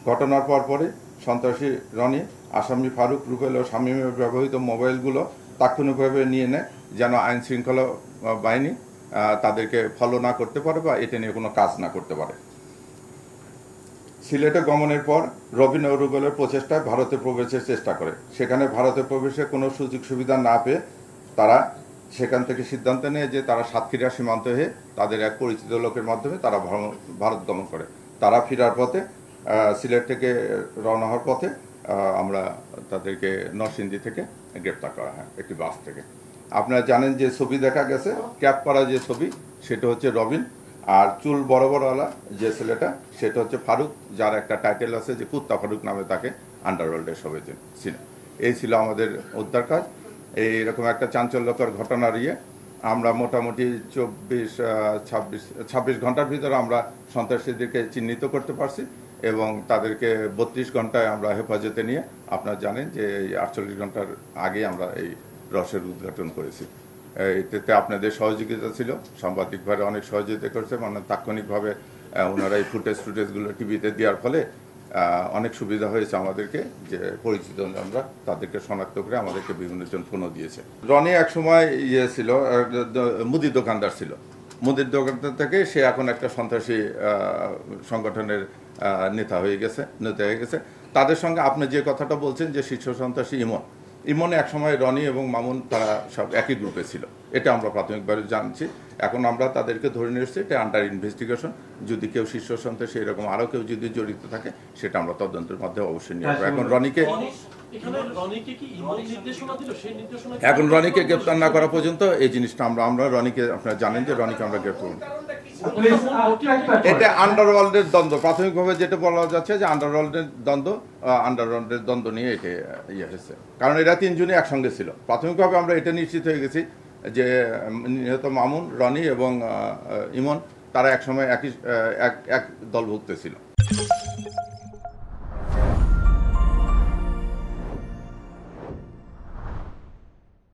ঘটনার পরপরই সন্ত্রাসী রনি আসামি ফারুক, রুবেল ও শামীমের ব্যবহৃত মোবাইলগুলো তাৎক্ষণিকভাবে নিয়ে নেয়, যেন আইন শৃঙ্খলা বাহিনী তাদেরকে ফলো না করতে পারে বা এটা নিয়ে কোনো কাজ না করতে পারে। সিলেটে গমনের পর রবিন ও রুবেলের প্রচেষ্টায় ভারতে প্রবেশের চেষ্টা করে। সেখানে ভারতে প্রবেশের কোনো সুযোগ সুবিধা না পেয়ে তারা সেখান থেকে সিদ্ধান্ত নেয় যে তারা সাতক্ষীরা সীমান্ত হয়ে তাদের এক পরিচিত লোকের মাধ্যমে তারা ভারত গমন করে। তারা ফেরার পথে সিলেট থেকে রওনা হওয়ার পথে আমরা তাদেরকে নরসিংদী থেকে গ্রেপ্তার করা হয় একটি বাস থেকে। আপনারা জানেন যে ছবি দেখা গেছে, ক্যাপ করা যে ছবি সেটা হচ্ছে রবিন, আর চুল বড় বড়ওয়ালা যে ছেলেটা সেটা হচ্ছে ফারুক, যার একটা টাইটেল আছে যে কুত্তা ফারুক নামে তাকে আন্ডারওয়ার্ল্ডের সবাই ছিল। এই ছিল আমাদের উদ্ধার কাজ। এইরকম একটা চাঞ্চল্যকর ঘটনার আমরা মোটামুটি 26 ঘন্টার ভিতরে আমরা সন্ত্রাসীদেরকে চিহ্নিত করতে পারছি এবং তাদেরকে 32 ঘন্টায় আমরা হেফাজতে নিয়ে, আপনারা জানেন যে 48 ঘন্টার আগে আমরা এই রসের উদ্ঘাটন করেছি। এতে আপনাদের সহযোগিতা ছিল, সাংবাদিক ভাইরা অনেক সহযোগিতা করছে, মানে তাৎক্ষণিকভাবে ওনারা এই ফুটেজগুলো টিভিতে দেওয়ার ফলে অনেক সুবিধা হয়েছে আমাদেরকে, যে পরিচিত আমরা তাদেরকে শনাক্ত করে আমাদেরকে বিভিন্ন জন ফোনও দিয়েছে। রনি এক সময় ছিল মুদির দোকানদার ছিল, মুদির দোকানদার থেকে সে এখন একটা সন্ত্রাসী সংগঠনের নেতা হয়ে গেছে। তাদের সঙ্গে আপনি যে কথাটা বলছেন যে শীর্ষ সন্ত্রাসী ইমন এক সময় রনি এবং মামুন তারা সব একই গ্রুপে ছিল, এটা আমরা প্রাথমিকভাবে জানছি। এখন আমরা তাদেরকে ধরে নিয়ে এসেছি, এটা আন্ডার ইনভেস্টিগেশন। যদি কেউ শীর্ষ সন্ত্রাসী এরকম আরও কেউ যদি জড়িত থাকে সেটা আমরা তদন্তের মধ্যে অবশ্যই নিয়ে আসবো। এখন রনিকে গ্রেপ্তার না করা পর্যন্ত এই জিনিসটা আমরা রনিকে, আপনারা জানেন যে রনিকে আমরা গ্রেপ্তার করব। এটা আন্ডারওয়ার্ল্ডের দ্বন্দ্ব, প্রাথমিকভাবে যেটা বলা যাচ্ছে যে আন্ডারওয়ার্ল্ডের দ্বন্দ্ব নিয়ে এটা হয়েছে, কারণ এরা তিনজনই একসঙ্গে ছিল। প্রাথমিকভাবে আমরা এটা নিশ্চিত হয়ে গেছি যে নিহত মামুন, রনি এবং ইমন তারা একসময় এক দলভুক্ত ছিল।